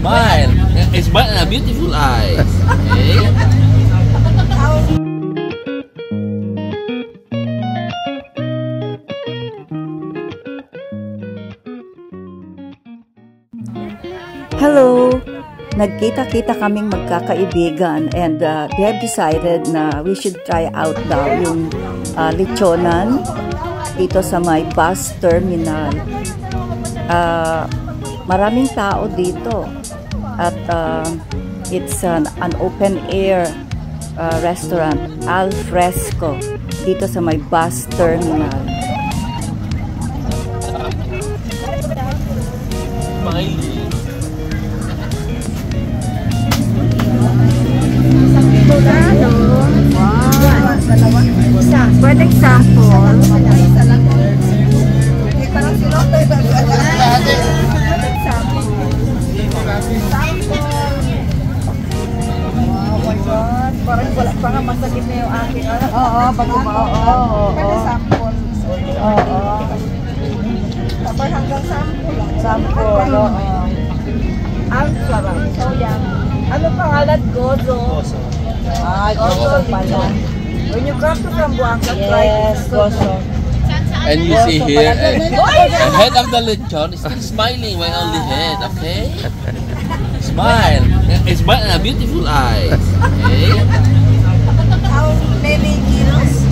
Smile. Smile and a beautiful eyes. Okay. Hello! Nagkita-kita kaming magkakaibigan and they have decided na we should try out daw yung lechonan dito sa may bus terminal. Maraming tao dito at it's an open air restaurant, al fresco, dito sa may bus terminal. Pwede sample. Parang wala pa nga masakit na yung akin. Oo, bago ba? Oo. Pwede sample. Oo. Tapos hanggang sample lang. Sample, oo. Ang sarap. So yan. Ano pangalan? Gozo. Ay, gozo pala. When you come to Zamboanga, try Yes, gozo. And you see here, the head of the lechon is still smiling while on the head, okay? Smile. Smile and a beautiful eyes. Okay? How many kilos?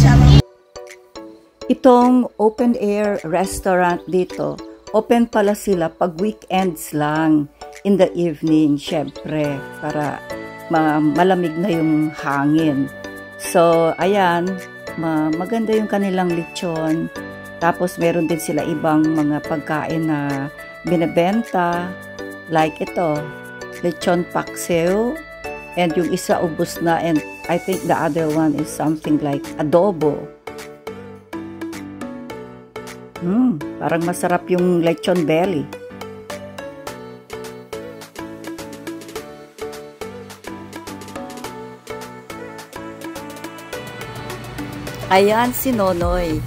Itong open air restaurant dito, open pala sila pag weekends lang in the evening, syempre, para malamig na yung hangin. So, ayan, maganda yung kanilang lechon. Tapos, meron din sila ibang mga pagkain na binebenta. Like ito, lechon paksiw. And yung isa ubos na. And I think the other one is something like adobo. Parang masarap yung lechon belly. Ayan si Nonoy.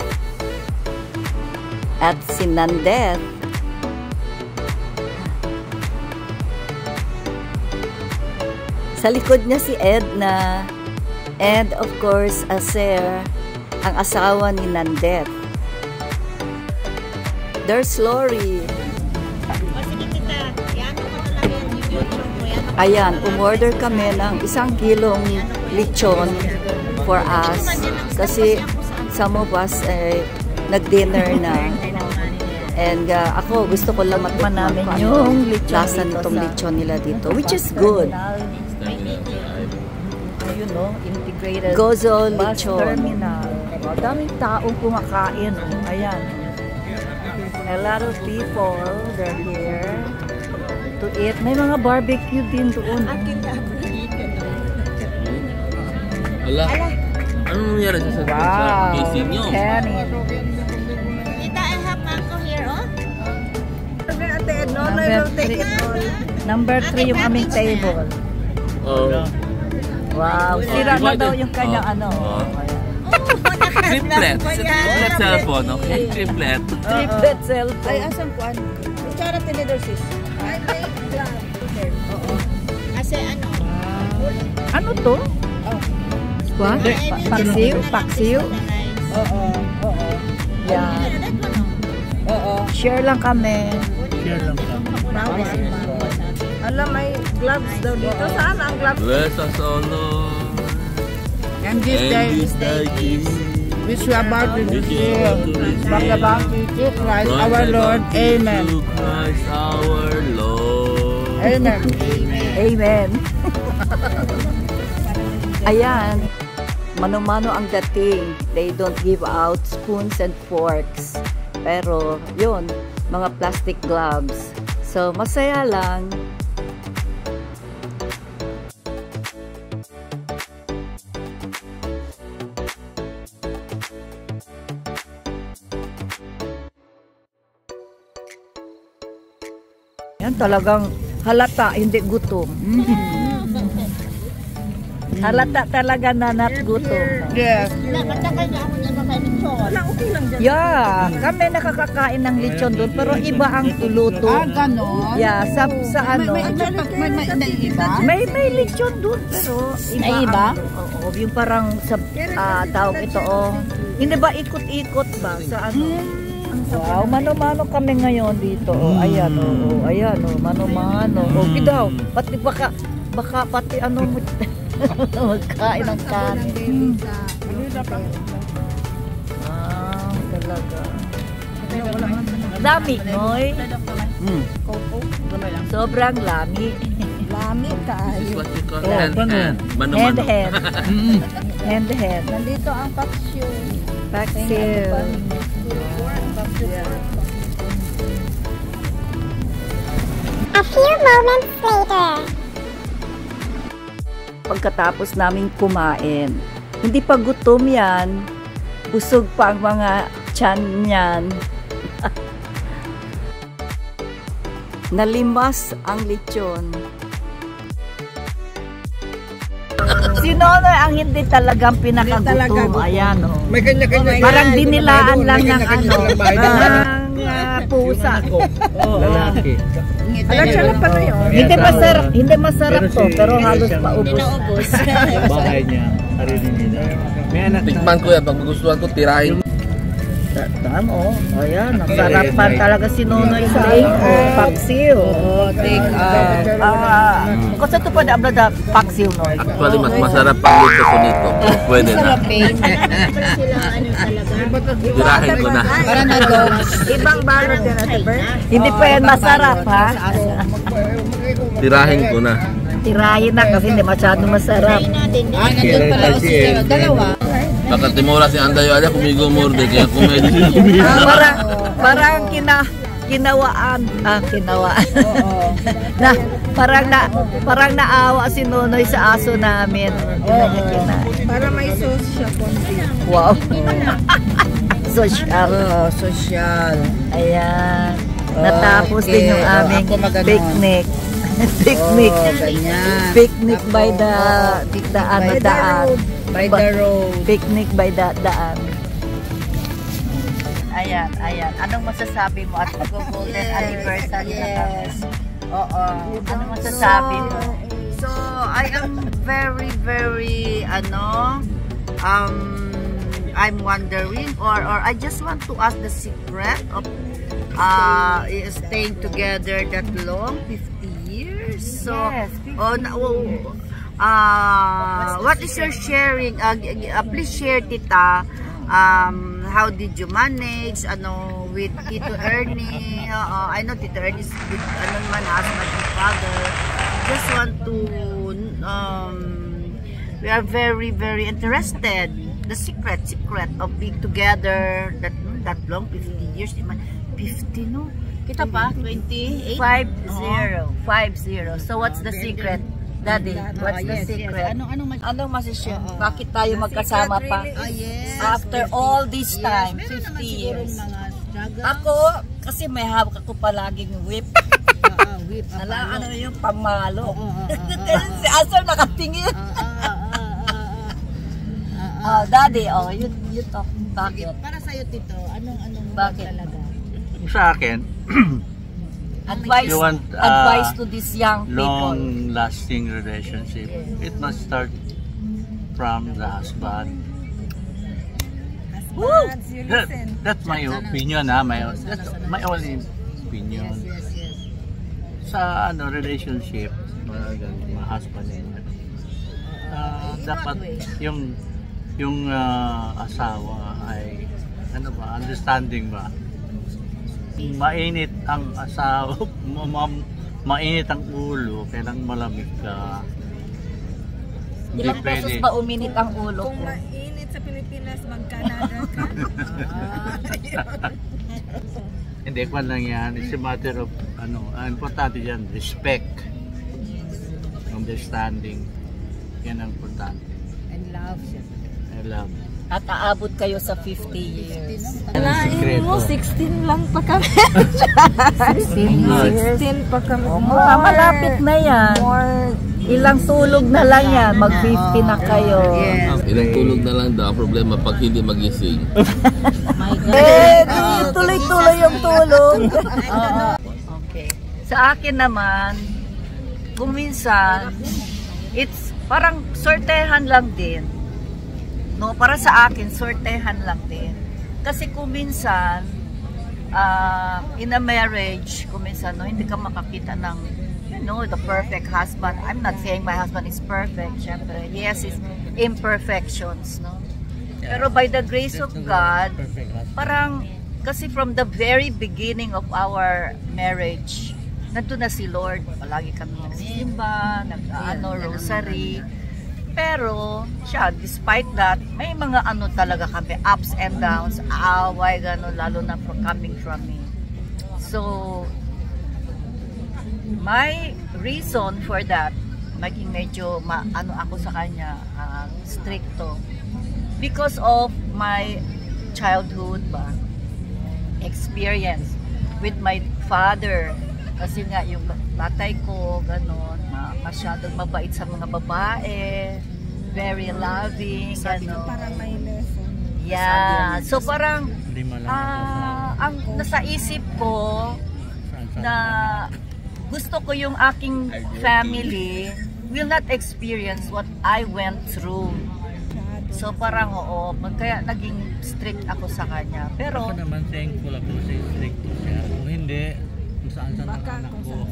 At si Nandet. Sa likod niya si Edna. And of course, Aser, ang asawa ni Nandet. There's Lori. Ayan, umorder kami ng 1 kilong lechon for us. Kasi some of us nag-dinner na. And ako, gusto ko lang matikman namin yung lasa nitong lechon nila dito, which is good. You know, integrated Gozo bus lechon. terminal. Daming taong kumakain. Ayan. A lot of people, they're here to eat. May mga barbecue din doon. Ala. Anong nangyari sa casing nyo? Kanin. Tita, I have mango here, oh. Number 3 yung aming table. Oh. Wow, sira na daw yung kanyang ano. Triplet. Triplet cellphone, okay? Triplet. Triplet cellphone. Ay, asang kuan? Kutsara tinidor, sis. Ay, oo. Kasi ano? Ano to? What? Paksiw? Paksiw? Oo. Oo. Yeah. Oo. Share lang kami. Alam, may gloves daw dito. Saan ang gloves? Bless us all, Lord. And this day, which we are about to receive from the bounty to Christ our Lord. Amen. To Christ our Lord. Amen. Amen. Ayan, mano-mano ang dating. They don't give out spoons and forks. Pero, yun, mga plastic gloves. So, masaya lang. Yan talagang halata, hindi gutom. Halata talaga na not gutom. Yes. Napatakay na ako Wala, okay lang dyan. Yeah, kami nakakakain ng lechon doon pero iba ang luto. Ganon. Yeah, sa ano. May iba? May lechon doon pero iba. Oo, yung parang sa tawag ito hindi ba ikot-ikot ba sa ano? Wow, mano-mano kami ngayon dito. Ayan, ayan, mano-mano. Okay daw. Pati baka pati ano mo magkain ng kanin. Talaga. Lami, noy. Sobrang lami. Lami This is tayo. what you call hand-hand. Mano-mano. Hand-hand. Nandito ang paksyo. Paksiw. A few moments later. Pagkatapos naming kumain, hindi pa gutom yan, busog pa ang mga tiyan niyan. Nalimas ang lechon. Si Nonoy ang hindi talagang pinakagutom. Ayan, May kanya-kanya. parang dinilaan lang ng ano, ng pusa. Lalaki. Alam siya lang pala yun. Hindi masarap to, pero halos paubos. Bahay niya, sarili nila. May anak na. Tikman ko yan. Pag magustuhan ko, tirahin. Tama, ayan, nagsarapan talaga si Nonoy sa paksiw. Take Kasi ito pa na paksiw, Noy. Actually, mas masarap pa dito ko nito. Pwede na. Tirahin ko na. Ibang balot yan natin, hindi pa yan masarap, ha? Tirahin ko na. Tirahin na kasi hindi masyado masarap. nandun pala o si dalawa. Nakatimura si Andayo aja kumigumurde kaya kumedi. Parang kinawaan. Parang naawa si Nonoy sa aso namin. Para may sauce siya konti. Wow. Social. Social. Ayan. Natapos din yung aming picnic. Ganyan. Picnic by the daan. By the road. Picnic by the daan. Ayan. Anong masasabi mo at mag-golden anniversary na kami? Oo. Anong masasabi mo? So, I am very, very, I'm wondering or I just want to ask the secret of staying together that long, 50 years. So, what is your sharing? Please share, Tita. How did you manage? With Tito Ernie? I know Tito Ernie is with husband and father. Just want to. We are very, very interested. The secret of being together that long, 50 years. 50, no? Kita pa? 28? 50. So what's the secret? Daddy, what's the secret? Anong masishare? Bakit tayo magkasama pa? Yes. After all this time, 50 years. Ako, kasi may hawak ako palaging whip. Whip. Ano yung pamalo. Si Asar nakatingin. Daddy, you talk. Bakit? Para sa'yo, Tito, anong Bakit? talaga? Sa akin, Advice, you want advice to these young people. long-lasting relationship. It must start from the husband. Woo! That's my opinion, that's my only opinion. Yes. Sa relationship, mga husband and wife, dapat yung asawa ay understanding ba? Mainit ang asawa, mainit ang ulo, kailang malamig ka. Ilang beses ba uminit ang ulo ko? Mainit sa Pilipinas, mag-Canada ka. Hindi, kwan lang yan. It's a matter of, importante yan, respect, understanding. Yan ang importante. And love siya. I love. At aabot kayo sa 50 years. Sikreto. 16 lang pa kami. 16 years. 16 pa kami. Malapit na yan. More Ilang tulog na lang yan, mag-50 na kayo. Ilang tulog na lang daw. Ang problema pag hindi magising. Tuloy-tuloy yung tulog. Okay. Sa akin naman, kung minsan, it's parang sortehan lang din. No, para sa akin, sortehan lang din. Kasi kung minsan, in a marriage, kung minsan, no, hindi ka makakita ng, you know, the perfect husband. I'm not saying my husband is perfect, syempre. He has his imperfections, no? Pero by the grace of God, parang, kasi from the very beginning of our marriage, nandun na si Lord. Palagi kami nagsisimba, rosary. Pero, siya, despite that, may mga ano talaga kami, ups and downs, away, gano'n, lalo na coming from me. So, my reason for that, maging medyo ano ako sa kanya, stricto, because of my childhood experience with my father. Kasi nga, yung tatay ko, gano'n, masyadong mabait sa mga babae, very loving, Parang may lesson. yeah. So parang ang nasa isip ko na gusto ko yung aking family will not experience what I went through. So parang kaya naging strict ako sa kanya. Pero ako naman thankful ako sa strict ko siya. Kung hindi, kung saan-saan ang anak ko.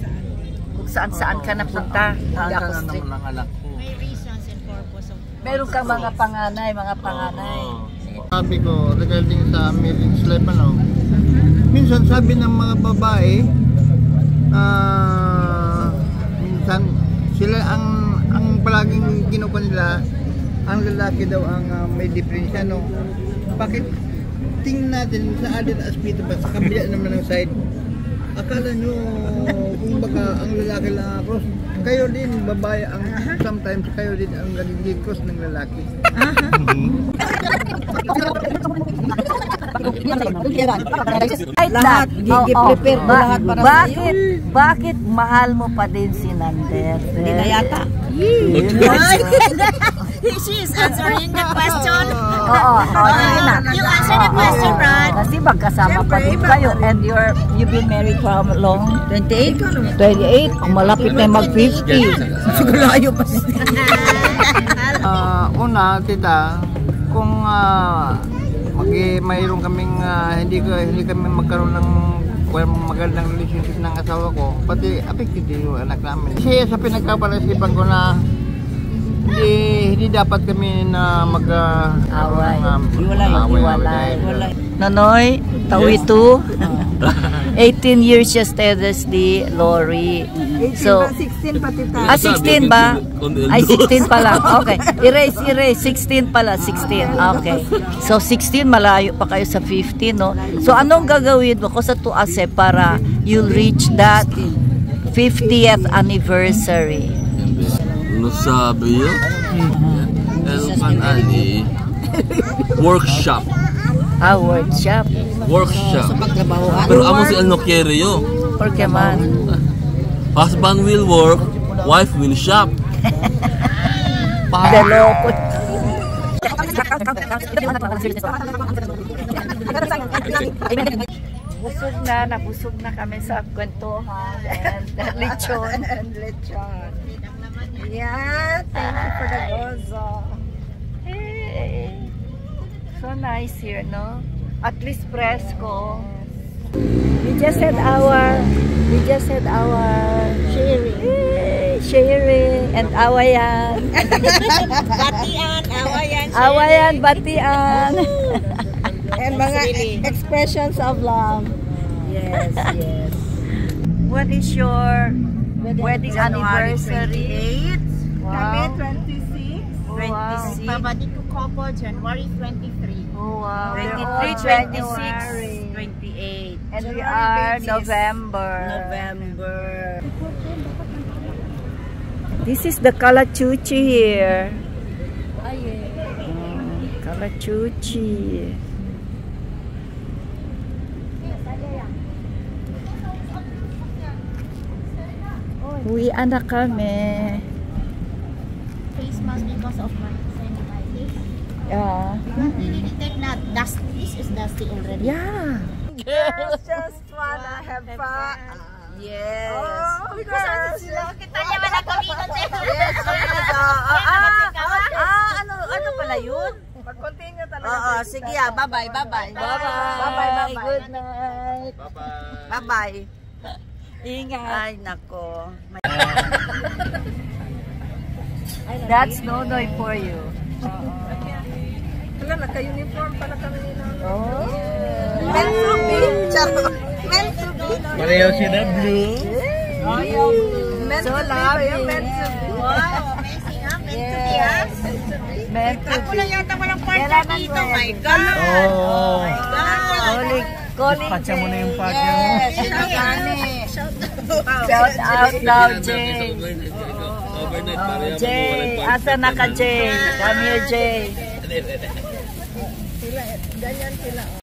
Kung saan-saan ka napunta, hindi ako strict. May reasons and purpose of... Meron ka mga panganay. Sabi ko, regarding sa marriage life, minsan sabi ng mga babae, minsan sila ang palaging kinukuha nila, ang lalaki daw ang may diferensya, no? Bakit tingnan natin sa added aspect ba, sa kabila naman ng side, akala nyo kung baka ang lalaki lang cross, kayo din babae ang sometimes kayo din ang nagiging cross ng lalaki. Lahat, i-prepare ko lahat para bakit mahal mo pa din si Nander? Hindi na yata. She is answering the question. You answer the question, right? Kasi magkasama pa din kayo and you've been married for how long? 28. 28? Malapit na mag-50. Siguro ayaw pa siya. Una, tita, kung mayroon kaming hindi kami magkaroon ng magandang relationship ng asawa ko, pati affected din yung anak namin. Kasi sa pinagkabalasipan ko na hindi dapat kami na mag-away. Hiwalay. Nonoy, Tawitu. 18 years siya status ni Lori. So, 16 pati tayo. 16 ba? Ay, 16 pala. Okay. Erase. 16 pala. 16. Okay. So, 16, malayo pa kayo sa 15, no? So, anong gagawin mo ko sa tuase para you'll reach that 50th anniversary? Ano sabi yun? Elman Ali. Workshop. Workshop. Pero amo si Elno Querio. Porque man. Husband will work, wife will shop. Daloko. Nabusog na kami sa kwentuhan and lechon. Yeah, thank you for the gozo. Hey, so nice here, no? At least fresco. We just had our sharing and awayan. Batian. And mga expressions of love. Yes. What is your wedding anniversary? Kami Wow. 26. 26. Pabalik ko couple January 23. Oh, wow. 23, 26, 28. and we are November. This is the Kalachuchi here. Kalachuchi. Uwi na kami. house because of my sanitizer. Yeah. Take that dust. This is dusty already. Yeah. Girls just wanna have fun. Yes. Oh, Because Kita niya wala kami nun. yes, ano pala yun? Mag-continue talaga. Oo, sige bye-bye. Bye-bye. Bye-bye. Good night. Bye-bye. Ingat. Ay, nako. That's Nonoy for you. Wala, naka-uniform pala kami nila. Oh. Meant to be. Charot. Meant to be. Pareho sila blue. Meant to be. Meant to be. Wow, amazing ha. Meant to be ha. Meant to Ako be. lang yata walang partner dito. My God. Oh. Calling Patsa mo na yung partner mo. Shout out daw, Jay. Overnight, Oh, pareho Jay. Asa na ka, Jay? Come here, Jay. Ganyan sila.